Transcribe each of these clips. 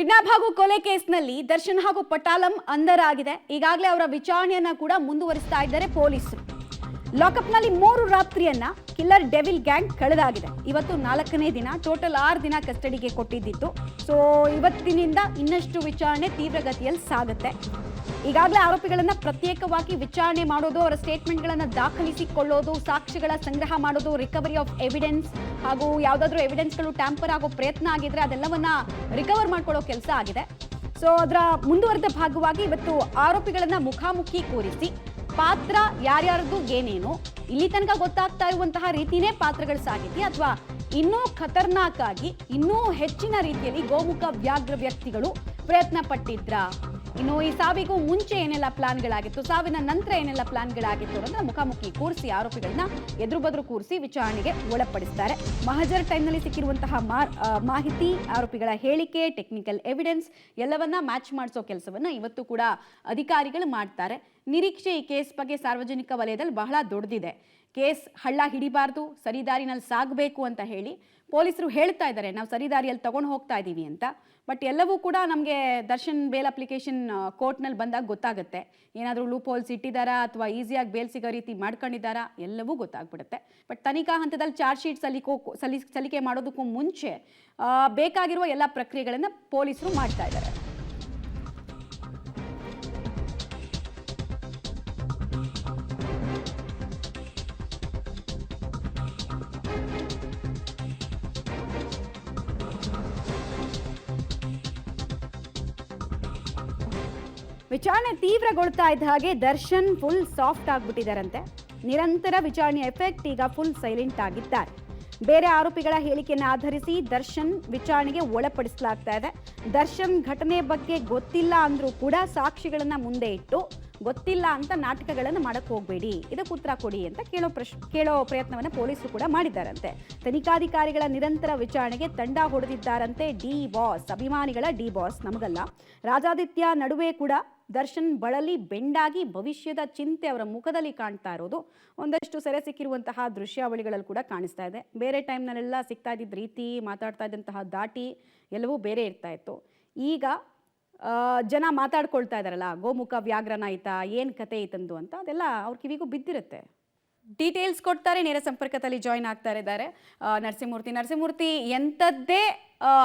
Kidnap ಹಾಗೂ ಕೊಲೆ ಕೇಸ್ನಲ್ಲಿ ದರ್ಶನ್ ಹಾಗೂ ಪಟಾಲಂ ಅಂಧರಾಗಿದೆ. ಈಗಾಗಲೇ ಅವರ ವಿಚಾರಣೆಯನ್ನ ಕೂಡ ಮುಂದುವರಿಸ್ತಾ ಇದ್ದಾರೆ ಪೊಲೀಸರು. ಲಾಕಪ್ನಲ್ಲಿ 3 ರಾತ್ರಿಯನ್ನ ಕಿಲ್ಲರ್ ಡೆವಿಲ್ ಗ್ಯಾಂಗ್ ಕಳೆದಾಗಿದೆ. ಇವತ್ತು 4ನೇ ದಿನ, ಟೋಟಲ್ 6 ದಿನ ಕಸ್ಟಡಿಗೆ ಕೊಟ್ಟಿದ್ದಿತ್ತು. ಸೊ ಇವತ್ತಿನಿಂದ ಇನ್ನಷ್ಟು ವಿಚಾರಣೆ ತೀವ್ರಗತಿಯಲ್ಲಿ ಸಾಗುತ್ತೆ. ಈಗಾಗಲೇ ಆರೋಪಿಗಳನ್ನ ಪ್ರತ್ಯೇಕವಾಗಿ ವಿಚಾರಣೆ ಮಾಡೋದು, ಅವರ ಸ್ಟೇಟ್ಮೆಂಟ್ಗಳನ್ನು ದಾಖಲಿಸಿಕೊಳ್ಳೋದು, ಸಾಕ್ಷ್ಯಗಳ ಸಂಗ್ರಹ ಮಾಡೋದು, ರಿಕವರಿ ಆಫ್ ಎವಿಡೆನ್ಸ್ ಹಾಗೂ ಯಾವುದಾದ್ರೂ ಎವಿಡೆನ್ಸ್ಗಳು ಟ್ಯಾಂಪರ್ ಆಗೋ ಪ್ರಯತ್ನ ಆಗಿದ್ರೆ ಅದೆಲ್ಲವನ್ನ ರಿಕವರ್ ಮಾಡ್ಕೊಳ್ಳೋ ಕೆಲಸ ಆಗಿದೆ. ಸೊ ಅದರ ಮುಂದುವರೆದ ಭಾಗವಾಗಿ ಇವತ್ತು ಆರೋಪಿಗಳನ್ನ ಮುಖಾಮುಖಿ ಕೂರಿಸಿ ಪಾತ್ರ ಯಾರ್ಯಾರದು ಏನೇನು, ಇಲ್ಲಿ ತನಕ ಗೊತ್ತಾಗ್ತಾ ಇರುವಂತಹ ರೀತಿನೇ ಪಾತ್ರಗಳು ಸಾಗಿದೆಯಾ ಅಥವಾ ಇನ್ನೂ ಖತರ್ನಾಕ್ ಆಗಿ ಇನ್ನೂ ಹೆಚ್ಚಿನ ರೀತಿಯಲ್ಲಿ ಗೋಮುಖ ವ್ಯಾಘ್ರ ವ್ಯಕ್ತಿಗಳು ಪ್ರಯತ್ನ ಪಟ್ಟಿದ್ರಾ, ಇನ್ನು ಈ ಸಾವಿಗೂ ಮುಂಚೆ ಏನೆಲ್ಲ ಪ್ಲಾನ್ಗಳಾಗಿತ್ತು, ಸಾವಿನ ನಂತರ ಏನೆಲ್ಲ ಪ್ಲಾನ್ಗಳಾಗಿತ್ತು ಅನ್ನೋದನ್ನ ಮುಖಾಮುಖಿ ಕೂರಿಸಿ ಆರೋಪಿಗಳನ್ನ ಎದುರು ಬದುರು ಕೂರಿಸಿ ವಿಚಾರಣೆಗೆ ಒಳಪಡಿಸ್ತಾರೆ. ಮಹಜರ್ ಟೈಮ್ನಲ್ಲಿ ಸಿಕ್ಕಿರುವಂತಹ ಮಾಹಿತಿ, ಆರೋಪಿಗಳ ಹೇಳಿಕೆ, ಟೆಕ್ನಿಕಲ್ ಎವಿಡೆನ್ಸ್ ಎಲ್ಲವನ್ನ ಮ್ಯಾಚ್ ಮಾಡಿಸೋ ಕೆಲಸವನ್ನ ಇವತ್ತು ಕೂಡ ಅಧಿಕಾರಿಗಳು ಮಾಡ್ತಾರೆ. ನಿರೀಕ್ಷೆ ಈ ಕೇಸ್ ಬಗ್ಗೆ ಸಾರ್ವಜನಿಕ ವಲಯದಲ್ಲಿ ಬಹಳ ದೊಡ್ಡದಿದೆ. ಕೇಸ್ ಹಳ್ಳ ಹಿಡಿಬಾರ್ದು, ಸರಿದಾರಿನಲ್ಲಿ ಸಾಗಬೇಕು ಅಂತ ಹೇಳಿ ಪೊಲೀಸರು ಹೇಳ್ತಾ ಇದ್ದಾರೆ, ನಾವು ಸರಿದಾರಿಯಲ್ಲಿ ತಗೊಂಡು ಹೋಗ್ತಾ ಇದ್ದೀವಿ ಅಂತ. ಬಟ್ ಎಲ್ಲವೂ ಕೂಡ ನಮಗೆ ದರ್ಶನ್ ಬೇಲ್ ಅಪ್ಲಿಕೇಶನ್ ಕೋರ್ಟ್ನಲ್ಲಿ ಬಂದಾಗ ಗೊತ್ತಾಗುತ್ತೆ. ಏನಾದರೂ ಲೂಪ್ ಹೋಲ್ಸ್ ಇಟ್ಟಿದ್ದಾರಾ ಅಥವಾ ಈಸಿಯಾಗಿ ಬೇಲ್ ಸಿಗೋ ರೀತಿ ಮಾಡ್ಕೊಂಡಿದ್ದಾರಾ ಎಲ್ಲವೂ ಗೊತ್ತಾಗ್ಬಿಡುತ್ತೆ. ಬಟ್ ತನಿಖಾ ಹಂತದಲ್ಲಿ ಚಾರ್ಜ್ ಶೀಟ್ ಸಲ್ಲಿಕೆ ಮಾಡೋದಕ್ಕೂ ಮುಂಚೆ ಬೇಕಾಗಿರುವ ಎಲ್ಲ ಪ್ರಕ್ರಿಯೆಗಳನ್ನು ಪೊಲೀಸರು ಮಾಡ್ತಾ ಇದ್ದಾರೆ. ವಿಚಾರಣೆ ತೀವ್ರಗೊಳ್ತಾ ಇದ್ದ ಹಾಗೆ ದರ್ಶನ್ ಫುಲ್ ಸಾಫ್ಟ್ ಆಗ್ಬಿಟ್ಟಿದ್ದಾರಂತೆ. ನಿರಂತರ ವಿಚಾರಣೆಯ ಎಫೆಕ್ಟ್ ಈಗ ಫುಲ್ ಸೈಲೆಂಟ್ ಆಗಿದ್ದಾರೆ. ಬೇರೆ ಆರೋಪಿಗಳ ಹೇಳಿಕೆಯನ್ನು ಆಧರಿಸಿ ದರ್ಶನ್ ವಿಚಾರಣೆಗೆ ಒಳಪಡಿಸಲಾಗ್ತಾ ಇದೆ. ದರ್ಶನ್ ಘಟನೆ ಬಗ್ಗೆ ಗೊತ್ತಿಲ್ಲ ಅಂದ್ರೂ ಕೂಡ ಸಾಕ್ಷಿಗಳನ್ನ ಮುಂದೆ ಇಟ್ಟು ಗೊತ್ತಿಲ್ಲ ಅಂತ ನಾಟಕಗಳನ್ನು ಮಾಡಕ್ ಹೋಗಬೇಡಿ, ಇದಕ್ಕೆ ಉತ್ತರ ಕೊಡಿ ಅಂತ ಕೇಳೋ ಪ್ರಯತ್ನವನ್ನ ಪೊಲೀಸರು ಕೂಡ ಮಾಡಿದ್ದಾರಂತೆ. ತನಿಖಾಧಿಕಾರಿಗಳ ನಿರಂತರ ವಿಚಾರಣೆಗೆ ತಂಡ ಹೊಡೆದಿದ್ದಾರಂತೆ ಡಿ ಬಾಸ್, ಅಭಿಮಾನಿಗಳ ಡಿ ಬಾಸ್ ನಮಗಲ್ಲ. ರಾಜಾದಿತ್ಯ ನಡುವೆ ಕೂಡ ದರ್ಶನ್ ಬಳಲಿ ಬೆಂಡಾಗಿ ಭವಿಷ್ಯದ ಚಿಂತೆ ಅವರ ಮುಖದಲ್ಲಿ ಕಾಣ್ತಾ ಇರೋದು ಒಂದಷ್ಟು ಸೆರೆ ಸಿಕ್ಕಿರುವಂತಹ ದೃಶ್ಯಾವಳಿಗಳಲ್ಲಿ ಕೂಡ ಕಾಣಿಸ್ತಾ ಇದೆ. ಬೇರೆ ಟೈಮ್ನಲ್ಲೆಲ್ಲ ಸಿಗ್ತಾ ಇದ್ದಿದ್ದ ರೀತಿ, ಮಾತಾಡ್ತಾ ಇದ್ದಂತಹ ದಾಟಿ ಎಲ್ಲವೂ ಬೇರೆ ಇರ್ತಾ ಇತ್ತು. ಈಗ ಜನ ಮಾತಾಡ್ಕೊಳ್ತಾ ಇದ್ದಾರಲ್ಲ, ಗೋಮುಖ ವ್ಯಾಘ್ರನ ಆಯ್ತಾ, ಏನು ಕತೆ ಐತಂದು ಅಂತ, ಅದೆಲ್ಲ ಅವ್ರ ಕಿವಿಗೂ ಬಿದ್ದಿರುತ್ತೆ. ಡೀಟೇಲ್ಸ್ ಕೊಡ್ತಾರೆ. ನೇರ ಸಂಪರ್ಕದಲ್ಲಿ ಜಾಯಿನ್ ಆಗ್ತಾ ಇದ್ದಾರೆ ನರಸಿಂಹಮೂರ್ತಿ. ಎಂಥದ್ದೇ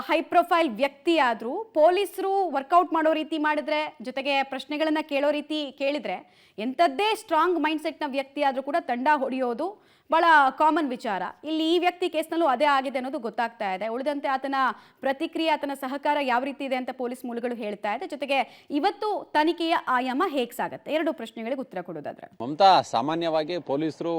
ಹೈ ಪ್ರೊಫೈಲ್ ವ್ಯಕ್ತಿ ಆದರೂ ಪೊಲೀಸರು ವರ್ಕೌಟ್ ಮಾಡೋ ರೀತಿ ಮಾಡಿದ್ರೆ, ಜೊತೆಗೆ ಪ್ರಶ್ನೆಗಳನ್ನು ಕೇಳೋ ರೀತಿ ಕೇಳಿದ್ರೆ, ಎಂಥದ್ದೇ ಸ್ಟ್ರಾಂಗ್ ಮೈಂಡ್ಸೆಟ್ನ ವ್ಯಕ್ತಿ ಆದರೂ ಕೂಡ ತಂಡ ಹೊಡೆಯೋದು ಬಹಳ ಕಾಮನ್ ವಿಚಾರ. ಇಲ್ಲಿ ಈ ವ್ಯಕ್ತಿ ಕೇಸ್ನಲ್ಲೂ ಅದೇ ಆಗಿದೆ ಅನ್ನೋದು ಗೊತ್ತಾಗ್ತಾ ಇದೆ. ಉಳಿದಂತೆ ಆತನ ಪ್ರತಿಕ್ರಿಯೆ, ಆತನ ಸಹಕಾರ ಯಾವ ರೀತಿ ಇದೆ ಅಂತ ಪೊಲೀಸ್ ಮೂಲಗಳು ಹೇಳ್ತಾ ಇದೆ. ಜೊತೆಗೆ ಇವತ್ತು ತನಿಖೆಯ ಆಯಾಮ ಹೇಗೆ ಸಾಗುತ್ತೆ, 2 ಪ್ರಶ್ನೆಗಳಿಗೆ ಉತ್ತರ ಕೊಡೋದಾದ್ರೆ. ಮಮತಾ, ಸಾಮಾನ್ಯವಾಗಿ ಪೊಲೀಸರು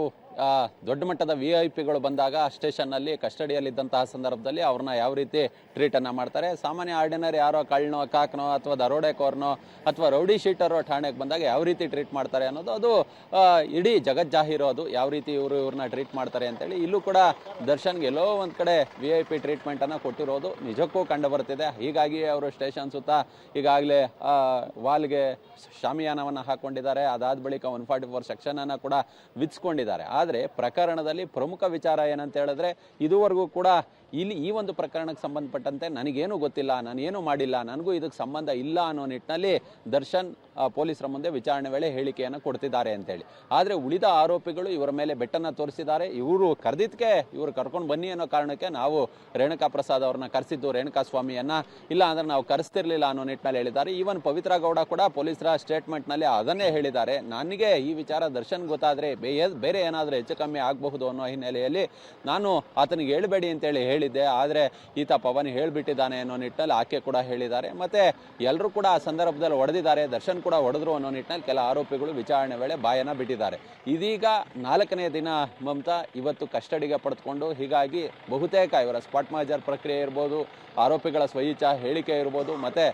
ದೊಡ್ಡ ಮಟ್ಟದ ವಿಐಪಿಗಳು ಬಂದಾಗ ಸ್ಟೇಷನ್ನಲ್ಲಿ ಕಸ್ಟಡಿಯಲ್ಲಿದ್ದಂತಹ ಸಂದರ್ಭದಲ್ಲಿ ಅವ್ರನ್ನ ಯಾವ ರೀತಿ ಟ್ರೀಟನ್ನು ಮಾಡ್ತಾರೆ, ಸಾಮಾನ್ಯ ಆರ್ಡಿನರಿ ಯಾರೋ ಕಳ್ಳನೋ ಕಾಕನೋ ಅಥವಾ ದರೋಡೆಕೋರ್ನೋ ಅಥವಾ ರೌಡಿ ಶೀಟರೋ ಠಾಣೆಗೆ ಬಂದಾಗ ಯಾವ ರೀತಿ ಟ್ರೀಟ್ ಮಾಡ್ತಾರೆ ಅನ್ನೋದು ಅದು ಇಡೀ ಜಗಜ್ಜಾಹೀರು. ಅದು ಯಾವ ರೀತಿ ಇವ್ರನ್ನ ಟ್ರೀಟ್ ಮಾಡ್ತಾರೆ ಅಂತೇಳಿ ಇಲ್ಲೂ ಕೂಡ ದರ್ಶನ್ಗೆ ಎಲ್ಲೋ ಒಂದು ಕಡೆ VIP ಟ್ರೀಟ್ಮೆಂಟನ್ನು ಕೊಟ್ಟಿರೋದು ನಿಜಕ್ಕೂ ಕಂಡು ಬರ್ತಿದೆ. ಹೀಗಾಗಿ ಅವರು ಸ್ಟೇಷನ್ ಸುತ್ತ ಈಗಾಗಲೇ ವಾಲ್ಗೆ ಶಾಮಿಯಾನವನ್ನು ಹಾಕೊಂಡಿದ್ದಾರೆ. ಅದಾದ ಬಳಿಕ 144 ಸೆಕ್ಷನನ್ನು ಕೂಡ ವಿಧಿಸ್ಕೊಂಡಿದ್ದಾರೆ. ಆದರೆ ಪ್ರಕರಣದಲ್ಲಿ ಪ್ರಮುಖ ವಿಚಾರ ಏನಂತ ಹೇಳಿದ್ರೆ, ಇದುವರೆಗೂ ಕೂಡ ಇಲ್ಲಿ ಈ ಒಂದು ಪ್ರಕರಣಕ್ಕೆ ಸಂಬಂಧಪಟ್ಟಂತೆ ನನಗೇನು ಗೊತ್ತಿಲ್ಲ, ನಾನೇನು ಮಾಡಿಲ್ಲ, ನನಗೂ ಇದಕ್ಕೆ ಸಂಬಂಧ ಇಲ್ಲ ಅನ್ನೋ ನಿಟ್ಟಿನಲ್ಲಿ ದರ್ಶನ್ ಪೊಲೀಸರ ಮುಂದೆ ವಿಚಾರಣೆ ವೇಳೆ ಹೇಳಿಕೆಯನ್ನು ಕೊಡ್ತಿದ್ದಾರೆ ಅಂತೇಳಿ. ಆದರೆ ಉಳಿದ ಆರೋಪಿಗಳು ಇವರ ಮೇಲೆ ಬೆಟ್ಟನ್ನು ತೋರಿಸಿದ್ದಾರೆ. ಇವರು ಕರೆದಿದ್ದಕ್ಕೆ ಇವರು ಕರ್ಕೊಂಡು ಬನ್ನಿ ಅನ್ನೋ ಕಾರಣಕ್ಕೆ ನಾವು ರೇಣುಕಾ ಪ್ರಸಾದ್ ಅವ್ರನ್ನ ಕರೆಸಿದ್ದು, ರೇಣುಕಾ ಸ್ವಾಮಿಯನ್ನ, ಇಲ್ಲ ಅಂದ್ರೆ ನಾವು ಕರೆಸ್ತಿರ್ಲಿಲ್ಲ ಅನ್ನೋ ನಿಟ್ಟಿನಲ್ಲಿ ಹೇಳಿದ್ದಾರೆ. ಈವನ್ ಪವಿತ್ರ ಗೌಡ ಕೂಡ ಪೊಲೀಸರ ಸ್ಟೇಟ್ಮೆಂಟ್ನಲ್ಲಿ ಅದನ್ನೇ ಹೇಳಿದ್ದಾರೆ. ನನಗೆ ಈ ವಿಚಾರ ದರ್ಶನ್ ಗೊತ್ತಾದರೆ ಬೇರೆ ಏನಾದರೂ ಹೆಚ್ಚು ಕಮ್ಮಿ ಆಗಬಹುದು ಅನ್ನೋ ಹಿನ್ನೆಲೆಯಲ್ಲಿ ನಾನು ಆತನಿಗೆ ಹೇಳಬೇಡಿ ಅಂತೇಳಿ ಹೇಳಿದ್ದೆ. ಆದರೆ ಈತ ಪವನ್ ಹೇಳಿಬಿಟ್ಟಿದ್ದಾನೆ ಅನ್ನೋ ನಿಟ್ಟಿನಲ್ಲಿ ಆಕೆ ಕೂಡ ಹೇಳಿದ್ದಾರೆ. ಮತ್ತೆ ಎಲ್ಲರೂ ಕೂಡ ಆ ಸಂದರ್ಭದಲ್ಲಿ ಹೊಡೆದಿದ್ದಾರೆ, ದರ್ಶನ್ ಕೂಡ ಹೊಡೆದ್ರು ಅನ್ನೋ ನಿಟ್ಟಿನಲ್ಲಿ ಕೆಲ ಆರೋಪಿಗಳು ವಿಚಾರಣೆ ವೇಳೆ ಬಾಯನ್ನ ಬಿಟ್ಟಿದ್ದಾರೆ. ಇದೀಗ 4ನೇ ದಿನ ಮಮತಾ, ಇವತ್ತು ಕಸ್ಟಡಿಗೆ ಪಡೆದುಕೊಂಡು, ಹೀಗಾಗಿ ಬಹುತೇಕ ಇವರ ಸ್ಪಾಟ್ ಮಹಜರ್ ಪ್ರಕ್ರಿಯೆ ಇರ್ಬೋದು, ಆರೋಪಿಗಳ ಸ್ವಇಚ್ಛಾ ಹೇಳಿಕೆ ಇರ್ಬೋದು, ಮತ್ತೆ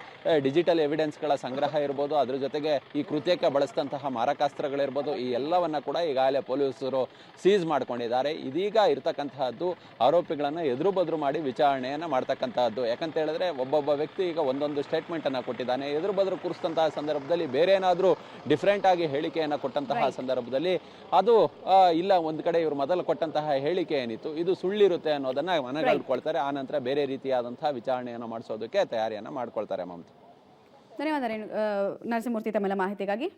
ಡಿಜಿಟಲ್ ಎವಿಡೆನ್ಸ್ಗಳ ಸಂಗ್ರಹ ಇರ್ಬೋದು, ಅದ್ರ ಜೊತೆಗೆ ಈ ಕೃತ್ಯಕ್ಕೆ ಬಳಸಿದಂತಹ ಮಾರಕಾಸ್ತ್ರಗಳಿರ್ಬೋದು, ಈ ಎಲ್ಲವನ್ನ ಕೂಡ ಈಗಾಗಲೇ ಪೊಲೀಸರು ಸೀಸ್ ಮಾಡ್ಕೊಂಡಿದ್ದಾರೆ. ಇದೀಗ ಇರ್ತಕ್ಕಂತಹದ್ದು ಆರೋಪಿಗಳನ್ನು ಎದುರು ಬದ್ರು ಮಾಡಿ ವಿಚಾರಣೆಯನ್ನು ಮಾಡ್ತಕ್ಕಂತಹದ್ದು. ಯಾಕಂತ ಹೇಳಿದ್ರೆ ಒಬ್ಬೊಬ್ಬ ವ್ಯಕ್ತಿ ಈಗ ಒಂದೊಂದು ಸ್ಟೇಟ್ಮೆಂಟನ್ನು ಕೊಟ್ಟಿದ್ದಾನೆ, ಎದುರು ಬದ್ರು ಕೂರಿಸಿದಂತಹ ಸಂದರ್ಭದಲ್ಲಿ ಬೇರೆ ಏನಾದರೂ ಡಿಫ್ರೆಂಟ್ ಆಗಿ ಹೇಳಿಕೆಯನ್ನು ಕೊಟ್ಟಂತಹ ಸಂದರ್ಭದಲ್ಲಿ ಅದು ಇಲ್ಲ, ಒಂದು ಕಡೆ ಇವರು ಮೊದಲು ಕೊಟ್ಟಂತಹ ಹೇಳಿಕೆ ಏನಿತ್ತು ಇದು ಸುಳ್ಳಿರುತ್ತೆ ಅನ್ನೋದನ್ನ ಮನಗಂಡುಕೊಳ್ತಾರೆ. ಆ ನಂತರ ಬೇರೆ ರೀತಿಯಾದಂತಹ ವಿಚಾರಣೆಯನ್ನು ಮಾಡಿಸೋದಕ್ಕೆ ತಯಾರಿಯನ್ನು ಮಾಡ್ಕೊಳ್ತಾರೆ. ಮಮತಾ, ಧನ್ಯವಾದ ನರಸಿಂಹಮೂರ್ತಿ ತಮ್ಮೆಲ್ಲ ಮಾಹಿತಿಗಾಗಿ.